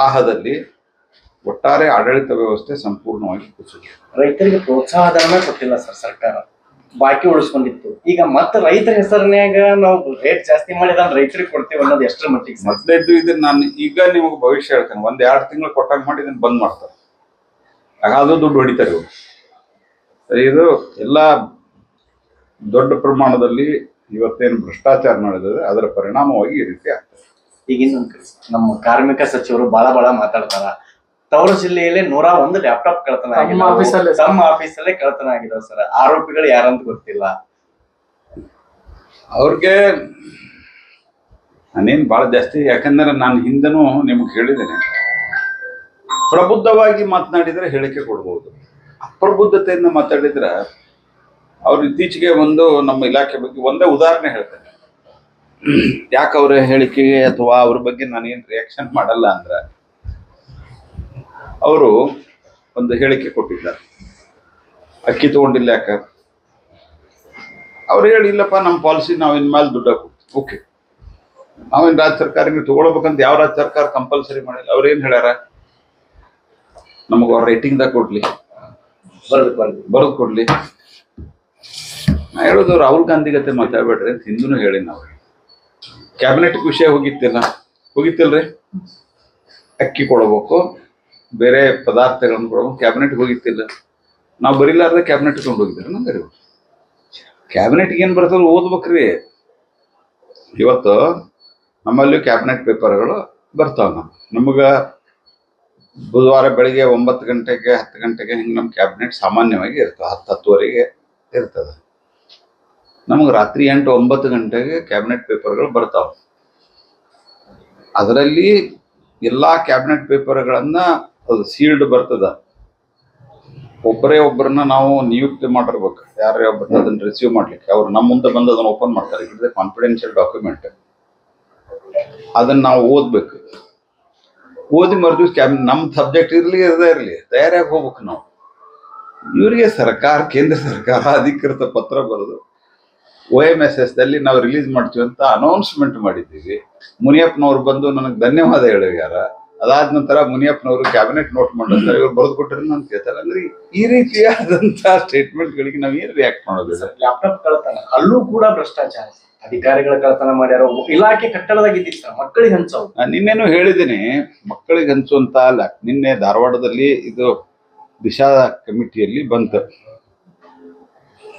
ಪ್ರವಾಹದಲ್ಲಿ ಒಟ್ಟಾರೆ ಆಡಳಿತ ವ್ಯವಸ್ಥೆ ಸಂಪೂರ್ಣವಾಗಿ ಕುಸಿದಿದೆ. ರೈತರಿಗೆ ಪ್ರೋತ್ಸಾಹಧನ ಕೊಟ್ಟಿಲ್ಲ ಸರ್ ಸರ್ಕಾರ, ಬಾಕಿ ಉಳಿಸ್ಕೊಂಡಿತ್ತು. ಈಗ ಮತ್ತೆ ರೈತರ ಹೆಸರಿನ್ಯಾಗ ನಾವು ರೇಟ್ ಜಾಸ್ತಿ ಮಾಡಿದ ರೈತರಿಗೆ ಕೊಡ್ತೀವಿ ಅನ್ನೋದು ಎಷ್ಟರ ಮಟ್ಟಿಗೆ? ಮೊದಲೇದು ಇದನ್ನ ನಾನು ಈಗ ನಿಮಗೆ ಭವಿಷ್ಯ ಹೇಳ್ತೇನೆ, 1-2 ತಿಂಗಳು ಕೊಟ್ಟಾಗ ಮಾಡಿ ಇದನ್ನ ಬಂದ್ ಮಾಡ್ತಾರೆ. ಅದು ದುಡ್ಡು ಹೊಡಿತಾರೆ ಇವರು. ಇದು ಎಲ್ಲ ದೊಡ್ಡ ಪ್ರಮಾಣದಲ್ಲಿ ಇವತ್ತೇನು ಭ್ರಷ್ಟಾಚಾರ ನಡೆದಿದೆ ಅದರ ಪರಿಣಾಮವಾಗಿ ಈ ರೀತಿ ಆಗ್ತದೆ. ಈಗಿನ ನಮ್ಮ ಕಾರ್ಮಿಕ ಸಚಿವರು ಬಹಳ ಮಾತಾಡ್ತಾರ. ತವರು ಜಿಲ್ಲೆಯಲ್ಲಿ 101 ಲ್ಯಾಪ್ಟಾಪ್ ಕಳ್ತನ ಆಗಿದೆ, ತಮ್ಮ ಆಫೀಸಲ್ಲೇ ಕಳ್ತನ ಆಗಿದಾವ ಸರ್. ಆರೋಪಿಗಳು ಯಾರಂತ ಗೊತ್ತಿಲ್ಲ. ಅವ್ರಿಗೆ ನಾನೇನು ಬಹಳ ಜಾಸ್ತಿ, ಯಾಕಂದ್ರೆ ನಾನು ಹಿಂದನೂ ನಿಮ್ಗೆ ಹೇಳಿದ್ದೇನೆ, ಪ್ರಬುದ್ಧವಾಗಿ ಮಾತನಾಡಿದ್ರೆ ಹೇಳಿಕೆ ಕೊಡ್ಬೋದು, ಅಪ್ರಬುದ್ಧತೆಯಿಂದ ಮಾತಾಡಿದ್ರೆ ಅವ್ರು ಇತ್ತೀಚೆಗೆ ಒಂದು ನಮ್ಮ ಇಲಾಖೆ ಬಗ್ಗೆ ಒಂದೇ ಉದಾಹರಣೆ ಹೇಳ್ತೇನೆ. ಯಾಕೆ ಅವ್ರ ಹೇಳಿಕೆಗೆ ಅಥವಾ ಅವ್ರ ಬಗ್ಗೆ ನಾನೇನು ರಿಯಾಕ್ಷನ್ ಮಾಡಲ್ಲ ಅಂದ್ರೆ, ಅವರು ಒಂದು ಹೇಳಿಕೆ ಕೊಟ್ಟಿದ್ದಾರೆ, ಅಕ್ಕಿ ತಗೊಂಡಿಲ್ಲ ಯಾಕೆ ಅವ್ರು ಹೇಳಿಲ್ಲಪ್ಪ, ನಮ್ಮ ಪಾಲಿಸಿ ನಾವು ಇನ್ಮೇಲೆ ದುಡ್ಡು ಹಾಕ್ತೀವಿ. ಓಕೆ, ನಾವೇನು ರಾಜ್ಯ ಸರ್ಕಾರಕ್ಕೆ ತಗೊಳ್ಬೇಕಂತ ಯಾವ ರಾಜ್ಯ ಸರ್ಕಾರ ಕಂಪಲ್ಸರಿ ಮಾಡಿಲ್ಲ. ಅವ್ರೇನು ಹೇಳ್ಯಾರ, ನಮಗೆ ಅವ್ರ ರೇಟಿಂಗ್ದಾಗ ಕೊಡ್ಲಿ, ಬರೆದು ಕೊಡ್ಲಿ. ನಾ ಹೇಳೋದು ರಾಹುಲ್ ಗಾಂಧಿ ಗತೆ ಮಾತಾಡ್ಬೇಡ್ರಿ ಅಂತ ಹಿಂದೂ ಹೇಳಿ ನಾವು. ಕ್ಯಾಬಿನೆಟ್ ವಿಷಯ ಹೋಗಿತ್ತಿಲ್ರಿ, ಅಕ್ಕಿ ಕೊಡಬೇಕು, ಬೇರೆ ಪದಾರ್ಥಗಳನ್ನು ಕೊಡಬೇಕು, ಕ್ಯಾಬಿನೆಟ್ಗೆ ಹೋಗಿತ್ತಿಲ್ಲ. ನಾವು ಬರೀಲಾರ್ದೆ ಕ್ಯಾಬಿನೆಟ್ ತಗೊಂಡು ಹೋಗಿದ್ದೀರಿ ನಂಗೆ. ಕ್ಯಾಬಿನೆಟ್ಗೆ ಏನು ಬರ್ತದೆ ಓದ್ಬೇಕ್ರಿ. ಇವತ್ತು ನಮ್ಮಲ್ಲಿ ಕ್ಯಾಬಿನೆಟ್ ಪೇಪರ್ಗಳು ಬರ್ತಾವ. ನಮಗೆ ಬುಧವಾರ ಬೆಳಿಗ್ಗೆ 9 ಗಂಟೆಗೆ 10 ಗಂಟೆಗೆ ಹಿಂಗೆ ನಮ್ಮ ಕ್ಯಾಬಿನೆಟ್ ಸಾಮಾನ್ಯವಾಗಿ ಇರ್ತದೆ, 10-10ವರೆಗೆ ಇರ್ತದೆ. ನಮಗೆ ರಾತ್ರಿ 8-9 ಗಂಟೆಗೆ ಕ್ಯಾಬಿನೆಟ್ ಪೇಪರ್ಗಳು ಬರ್ತಾವೆ. ಅದರಲ್ಲಿ ಎಲ್ಲ ಕ್ಯಾಬಿನೆಟ್ ಪೇಪರ್ಗಳನ್ನ ಅದು ಸೀಲ್ಡ್ ಬರ್ತದ. ಒಬ್ಬರನ್ನ ನಾವು ನಿಯುಕ್ತಿ ಮಾಡಿರ್ಬೇಕು, ಯಾರೇ ಒಬ್ಬರನ್ನ ಅದನ್ನ ರಿಸೀವ್ ಮಾಡ್ಲಿಕ್ಕೆ. ಅವ್ರು ನಮ್ಮ ಮುಂದೆ ಬಂದು ಅದನ್ನ ಓಪನ್ ಮಾಡ್ತಾರೆ. It confidential document. ಅದನ್ನ ನಾವು ಓದ್ಬೇಕು. ಓದಿ ಮರುದಿವ್ಸ ನಮ್ಮ ಸಬ್ಜೆಕ್ಟ್ ಇರಲಿ ತಯಾರಾಗಿ ಹೋಗ್ಬೇಕು ನಾವು. ಇವರಿಗೆ ಕೇಂದ್ರ ಸರ್ಕಾರ ಅಧಿಕೃತ ಪತ್ರ ಬರೆದು OMSS ದಲ್ಲಿ ನಾವು ರಿಲೀಸ್ ಮಾಡ್ತೀವಿ ಅಂತ ಅನೌನ್ಸ್ಮೆಂಟ್ ಮಾಡಿದ್ದೀವಿ. ಮುನಿಯಪ್ಪನವ್ರು ಬಂದು ನನಗೆ ಧನ್ಯವಾದ ಹೇಳಿದಾರ. ಅದಾದ ನಂತರ ಮುನಿಯಪ್ಪನವರು ಕ್ಯಾಬಿನೆಟ್ ನೋಟ್ ಮಾಡಿರ್ತಾರೆ, ಇವ್ರು ಬರೆದು ಕೊಟ್ಟರೆ ಅಂತ ಕೇಳ್ತಾರೆ. ಅಂದ್ರೆ ಈ ರೀತಿಯಾದಂತ ಸ್ಟೇಟ್ಮೆಂಟ್ಗಳಿಗೆ ನಾವು ಏನು ರಿಯಾಕ್ಟ್ ಮಾಡೋದು? ಲ್ಯಾಪ್ಟಾಪ್ ಕಳ್ತನ, ಅಲ್ಲೂ ಕೂಡ ಭ್ರಷ್ಟಾಚಾರ, ಅಧಿಕಾರಿಗಳ ಕಳ್ತನ ಮಾಡ್ಯಾರ. ಇಲಾಖೆ ಕಟ್ಟಡದಾಗ ಇದ್ದಿತ್ತು ಮಕ್ಕಳಿಗೆ ಹಂಚೋ. ನಿನ್ನೇನು ಹೇಳಿದ್ದೀನಿ, ಮಕ್ಕಳಿಗೆ ಹಂಚುವಂತ ಅಲ್ಲ. ನಿನ್ನೆ ಧಾರವಾಡದಲ್ಲಿ ಇದು ದಿಶಾ ಕಮಿಟಿಯಲ್ಲಿ ಬಂತು.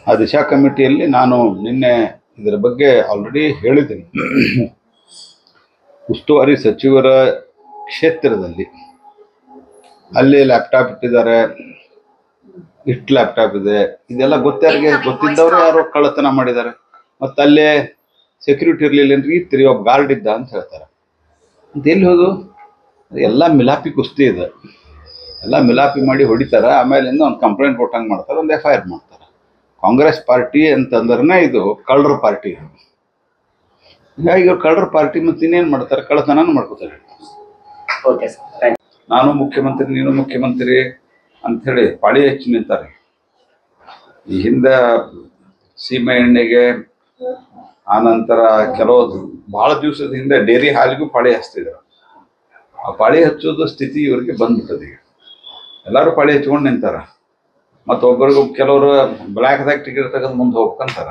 ಆ ದಿಶಾ ಕಮಿಟಿಯಲ್ಲಿ ನಾನು ನಿನ್ನೆ ಇದರ ಬಗ್ಗೆ ಆಲ್ರೆಡಿ ಹೇಳಿದ್ದೀನಿ. ಉಸ್ತುವಾರಿ ಸಚಿವರ ಕ್ಷೇತ್ರದಲ್ಲಿ ಅಲ್ಲಿ ಲ್ಯಾಪ್ಟಾಪ್ ಇಟ್ಟಿದ್ದಾರೆ, ಇಷ್ಟು ಲ್ಯಾಪ್ಟಾಪ್ ಇದೆ, ಇದೆಲ್ಲ ಗೊತ್ತಿದ್ದವರು ಯಾರೋ ಕಳ್ಳತನ ಮಾಡಿದ್ದಾರೆ. ಮತ್ತು ಅಲ್ಲೇ ಸೆಕ್ಯೂರಿಟಿ ಇರಲಿಲ್ಲ ಅಂದ್ರೆ ಇತ್ತು ಒಬ್ಬ ಗಾರ್ಡ್ ಇದ್ದ ಅಂತ ಹೇಳ್ತಾರೆ. ಅಂತ ಎಲ್ಲಿ ಹೋದು? ಎಲ್ಲ ಮಿಲಾಪಿ ಕುಸ್ತಿ ಇದೆ. ಎಲ್ಲ ಮಿಲಾಪಿ ಮಾಡಿ ಹೊಡಿತಾರೆ, ಆಮೇಲಿಂದ ಒಂದು ಕಂಪ್ಲೇಂಟ್ ಕೊಟ್ಟಂಗೆ ಮಾಡ್ತಾರೆ, ಒಂದು FIR ಮಾಡ್ತಾರೆ. ಕಾಂಗ್ರೆಸ್ ಪಾರ್ಟಿ ಅಂತಂದ್ರೆ ಇದು ಕಳ್ಳರ ಪಾರ್ಟಿ. ಹೀಗಾಗಿ ಇವ್ರು ಕಳ್ಳರ ಪಾರ್ಟಿ ಮತ್ತು ಇನ್ನೇನು ಮಾಡ್ತಾರೆ, ಕಳ್ಳತನ ಮಾಡ್ಕೋತಾರೆ. ನಾನು ಮುಖ್ಯಮಂತ್ರಿ, ನೀನು ಮುಖ್ಯಮಂತ್ರಿ ಅಂಥೇಳಿ ಪಾಳಿ ಹೆಚ್ಚು ನಿಂತಾರೆ. ಈ ಹಿಂದೆ ಸೀಮೆ ಎಣ್ಣೆಗೆ, ಆನಂತರ ಕೆಲವು ಭಾಳ ದಿವಸದ ಹಿಂದೆ ಡೈರಿ ಹಾಲಿಗೂ ಪಾಳಿ ಹಚ್ತಿದ್ರು. ಆ ಪಾಳಿ ಹಚ್ಚೋದು ಸ್ಥಿತಿ ಇವ್ರಿಗೆ ಬಂದ್ಬಿಟ್ಟದ. ಈಗ ಎಲ್ಲರೂ ಪಾಳಿ ಹಚ್ಕೊಂಡು ನಿಂತಾರ. ಮತ್ತು ಕೆಲವರು ಬ್ಲ್ಯಾಕ್ದಾಗ ಟಿಕೆಟ್ ತೆಗೆದು ಮುಂದೆ ಹೋಗ್ಬೇಕಂತಾರ.